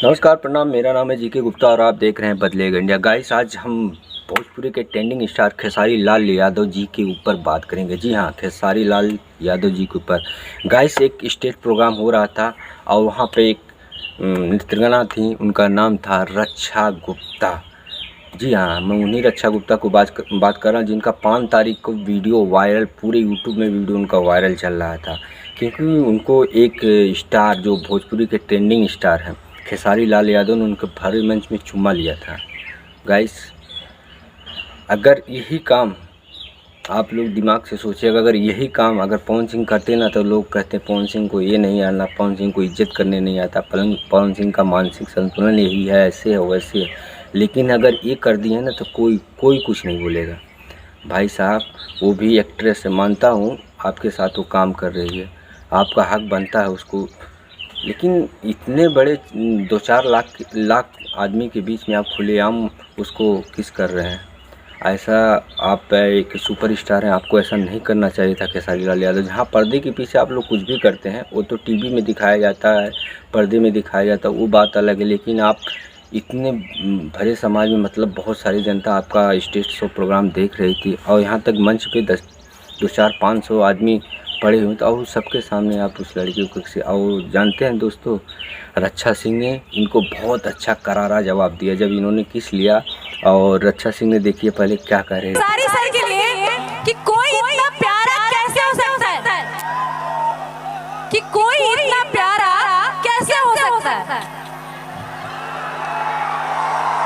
नमस्कार, प्रणाम। मेरा नाम है जीके गुप्ता और आप देख रहे हैं बदलेगा इंडिया। गाइस, आज हम भोजपुरी के ट्रेंडिंग स्टार खेसारी लाल यादव जी के ऊपर बात करेंगे। जी हाँ, खेसारी लाल यादव जी के ऊपर। गाइस, एक स्टेज प्रोग्राम हो रहा था और वहाँ पे एक नृत्यगना थी, उनका नाम था रक्षा गुप्ता। जी हाँ, मैं उन्हीं रक्षा गुप्ता को बात कर रहा हूँ, जिनका 5 तारीख को वीडियो वायरल, पूरे यूट्यूब में वीडियो उनका वायरल चल रहा था। क्योंकि उनको एक स्टार, जो भोजपुरी के ट्रेंडिंग स्टार हैं, खेसारी लाल यादव ने उनके भरे मंच में चुम्मा लिया था। गाइस, अगर यही काम आप लोग दिमाग से सोचिएगा, अगर यही काम अगर पवन सिंह करते ना, तो लोग कहते हैं पवन सिंह को ये नहीं आना, पवन सिंह को इज्जत करने नहीं आता, पवन सिंह का मानसिक संतुलन यही है, ऐसे है वैसे है। लेकिन अगर ये कर दिए ना, तो कोई कुछ नहीं बोलेगा। भाई साहब, वो भी एक्ट्रेस है, मानता हूँ आपके साथ वो काम कर रही है, आपका हक बनता है उसको। लेकिन इतने बड़े 2-4 लाख आदमी के बीच में आप खुलेआम उसको किस कर रहे हैं। ऐसा, आप एक सुपरस्टार हैं, आपको ऐसा नहीं करना चाहिए था खेसारी लाल यादव। जहाँ पर्दे के पीछे आप लोग कुछ भी करते हैं, वो तो टीवी में दिखाया जाता है, पर्दे में दिखाया जाता है, वो बात अलग है। लेकिन आप इतने भरे समाज में, मतलब बहुत सारी जनता आपका स्टेज शो प्रोग्राम देख रही थी, और यहाँ तक मंच पे 2-4-500 आदमी पड़े हुए थे, और सबके सामने आप उस लड़की को किसी। और जानते हैं दोस्तों, रक्षा सिंह ने इनको बहुत अच्छा करारा जवाब दिया जब इन्होंने किस लिया। और रक्षा सिंह ने, देखिए पहले क्या कह रहे हैं। सारी सर के लिए कि कोई इतना प्यारा कैसे हो सकता है, कि कोई इतना प्यारा कैसे हो सकता है।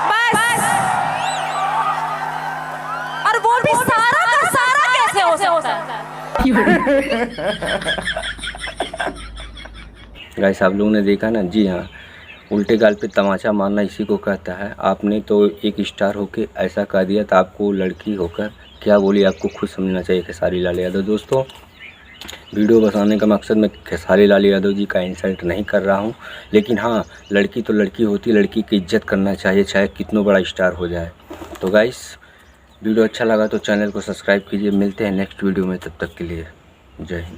बस, और वो भी सारा का सारा कैसे हो सकता है। गाइस, आप लोगों ने देखा ना। जी हाँ, उल्टे गाल पे तमाचा मारना इसी को कहता है। आपने तो एक स्टार होके ऐसा कह दिया, तो आपको लड़की होकर क्या बोली, आपको खुद समझना चाहिए खेसारी लाल यादव। दोस्तों, वीडियो बनाने का मकसद मैं खेसारी लाल यादव जी का इंसल्ट नहीं कर रहा हूं, लेकिन हाँ, लड़की तो लड़की होती, लड़की की इज्जत करना चाहिए, चाहे कितना बड़ा स्टार हो जाए। तो गाइस, वीडियो अच्छा लगा तो चैनल को सब्सक्राइब कीजिए। मिलते हैं नेक्स्ट वीडियो में, तब तक के लिए जय हिंद।